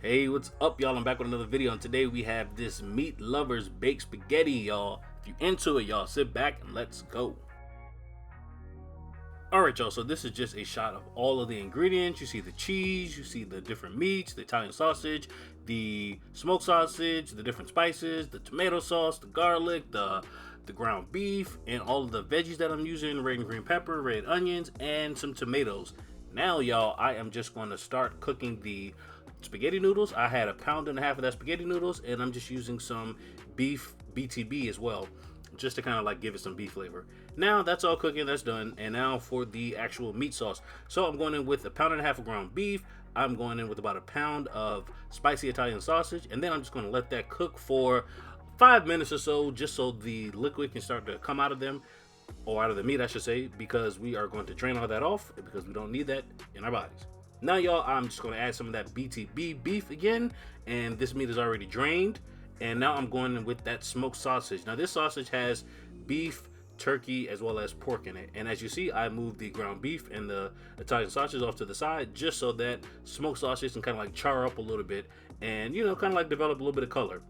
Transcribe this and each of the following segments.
Hey, what's up, y'all? I'm back with another video, and today we have this Meatlovers baked spaghetti, y'all. If you're into it, y'all, sit back and let's go. Alright, y'all, so this is just a shot of all of the ingredients. You see the cheese, you see the different meats, the Italian sausage, the smoked sausage, the different spices, the tomato sauce, the garlic, the ground beef, and all of the veggies that I'm using, red and green pepper, red onions, and some tomatoes. Now, y'all, I am just going to start cooking the spaghetti noodles. I had 1.5 pounds of that spaghetti noodles, and I'm just using some beef BTB as well, just to kind of like give it some beef flavor. Now that's all cooking, that's done. And now for the actual meat sauce. So I'm going in with 1.5 pounds of ground beef. I'm going in with about 1 pound of spicy Italian sausage, and then I'm just going to let that cook for 5 minutes or so, just so the liquid can start to come out of them, or out of the meat I should say, because we are going to drain all that off because we don't need that in our bodies. Now, y'all, I'm just going to add some of that BTB beef again, and this meat is already drained. And now I'm going in with that smoked sausage. Now this sausage has beef, turkey, as well as pork in it. And as you see, I moved the ground beef and the Italian sausage off to the side just so that smoked sausage can kind of like char up a little bit and, you know, kind of like develop a little bit of color.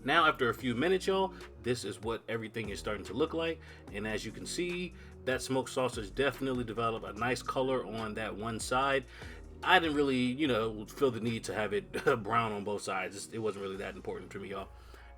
Now, after a few minutes, y'all, this is what everything is starting to look like. And as you can see, that smoked sausage definitely developed a nice color on that one side. I didn't really, you know, feel the need to have it brown on both sides. It wasn't really that important to me, y'all.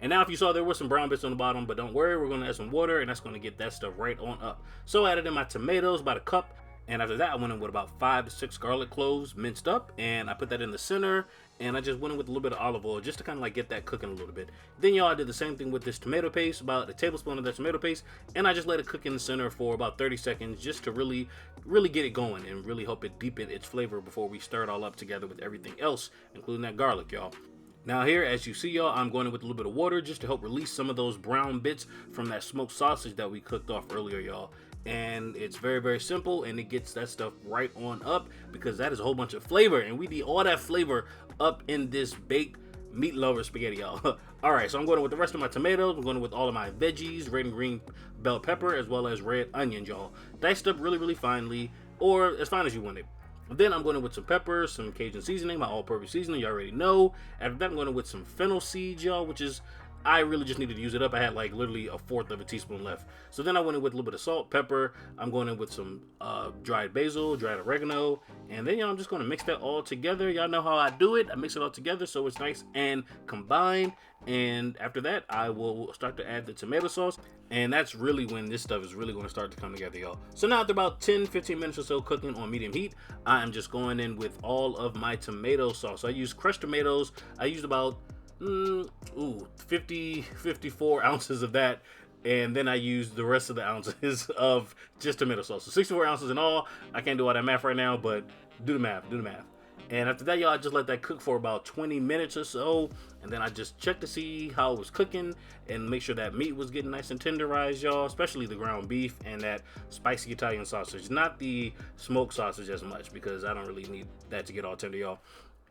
And now, if you saw, there were some brown bits on the bottom, but don't worry, we're going to add some water, and that's going to get that stuff right on up. So I added in my tomatoes, about a cup. And after that, I went in with about 5 to 6 garlic cloves minced up, and I put that in the center, and I just went in with a little bit of olive oil just to kind of like get that cooking a little bit. Then, y'all, I did the same thing with this tomato paste, about a tablespoon of that tomato paste, and I just let it cook in the center for about 30 seconds just to really get it going and really help it deepen its flavor before we stir it all up together with everything else, including that garlic, y'all. Now here, as you see, y'all, I'm going in with a little bit of water just to help release some of those brown bits from that smoked sausage that we cooked off earlier, y'all. And it's very simple, and it gets that stuff right on up because that is a whole bunch of flavor, and we need all that flavor up in this baked Meatlover spaghetti, y'all. All right, so I'm going with the rest of my tomatoes. I'm going with all of my veggies, red and green bell pepper, as well as red onions, y'all. Diced up really finely, or as fine as you want it. Then I'm going in with some pepper, some Cajun seasoning, my all-purpose seasoning, you already know. After that, I'm going in with some fennel seeds, y'all, which is, I really just needed to use it up. I had like literally 1/4 of a teaspoon left. So then I went in with a little bit of salt, pepper. I'm going in with some dried basil, dried oregano. And then, y'all, I'm just going to mix that all together. Y'all know how I do it. I mix it all together so it's nice and combined. And after that, I will start to add the tomato sauce. And that's really when this stuff is really going to start to come together, y'all. So now after about 10-15 minutes or so cooking on medium heat, I'm just going in with all of my tomato sauce. So I used crushed tomatoes. I used about 54 ounces of that, and then I used the rest of the ounces of just tomato sauce. So 64 ounces in all. I can't do all that math right now, but do the math. And after that, y'all, I just let that cook for about 20 minutes or so, and then I just checked to see how it was cooking and make sure that meat was getting nice and tenderized, y'all, especially the ground beef and that spicy Italian sausage, not the smoked sausage as much because I don't really need that to get all tender, y'all.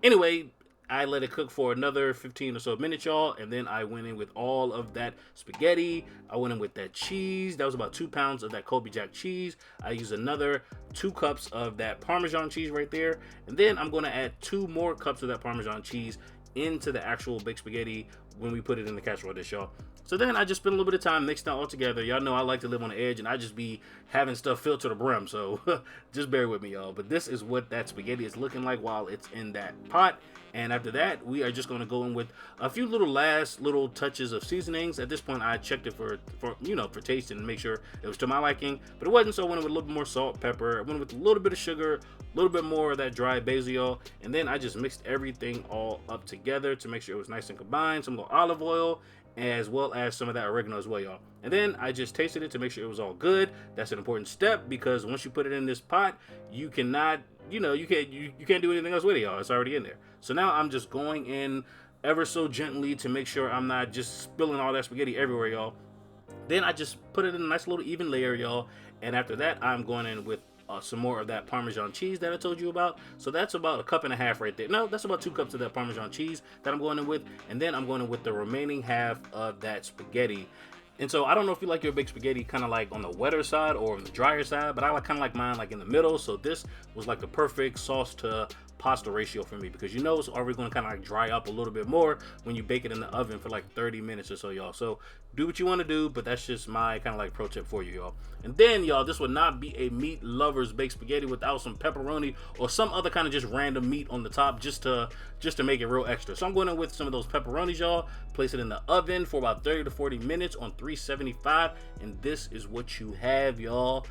Anyway, I let it cook for another 15 or so minutes, y'all, and then I went in with all of that spaghetti. I went in with that cheese. That was about 2 pounds of that Colby Jack cheese. I used another 2 cups of that Parmesan cheese right there, and then I'm going to add 2 more cups of that Parmesan cheese into the actual baked spaghetti when we put it in the casserole dish, y'all. So then I just spent a little bit of time mixing it all together. Y'all know I like to live on the edge, and I just be having stuff filled to the brim, so just bear with me, y'all. But this is what that spaghetti is looking like while it's in that pot. And after that, we are just going to go in with a few last little touches of seasonings. At this point, I checked it for taste and make sure it was to my liking, but it wasn't, so I went in with a little bit more salt, pepper. I went with a little bit of sugar, a little bit more of that dried basil, and then I just mixed everything all up together to make sure it was nice and combined. Some little olive oil, as well as some of that oregano as well, y'all. And then I just tasted it to make sure it was all good. That's an important step because once you put it in this pot, you cannot, you can't do anything else with it, y'all. It's already in there. So now I'm just going in ever so gently to make sure I'm not just spilling all that spaghetti everywhere, y'all. Then I just put it in a nice little even layer, y'all. And after that, I'm going in with some more of that Parmesan cheese that I told you about. So that's about 1.5 cups right there. No, that's about 2 cups of that Parmesan cheese that I'm going in with. And then I'm going in with the remaining half of that spaghetti. And so I don't know if you like your baked spaghetti kind of like on the wetter side or on the drier side, but I kind of like mine like in the middle. So this was like the perfect sauce to pasta ratio for me, because you know it's already going to kind of like dry up a little bit more when you bake it in the oven for like 30 minutes or so, y'all. So do what you want to do, but that's just my kind of like pro tip for you, y'all. And then, y'all, this would not be a Meat Lovers baked spaghetti without some pepperoni or some other kind of just random meat on the top, just to make it real extra. So I'm going in with some of those pepperonis, y'all. Place it in the oven for about 30 to 40 minutes on 375, and this is what you have, y'all.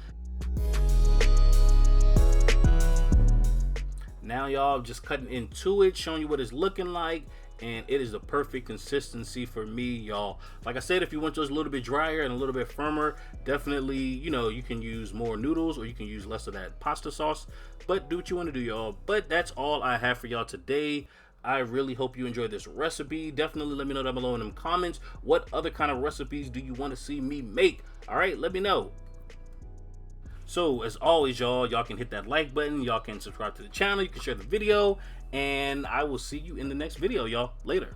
Now, y'all, just cutting into it, showing you what it's looking like, and it is the perfect consistency for me, y'all. Like I said, if you want yours a little bit drier and a little bit firmer, definitely, you know, you can use more noodles or you can use less of that pasta sauce, but do what you want to do, y'all. But that's all I have for y'all today. I really hope you enjoyed this recipe. Definitely let me know down below in the comments, what other kind of recipes do you want to see me make? All right, let me know. So as always, y'all can hit that like button, y'all can subscribe to the channel, you can share the video, and I will see you in the next video, y'all. Later.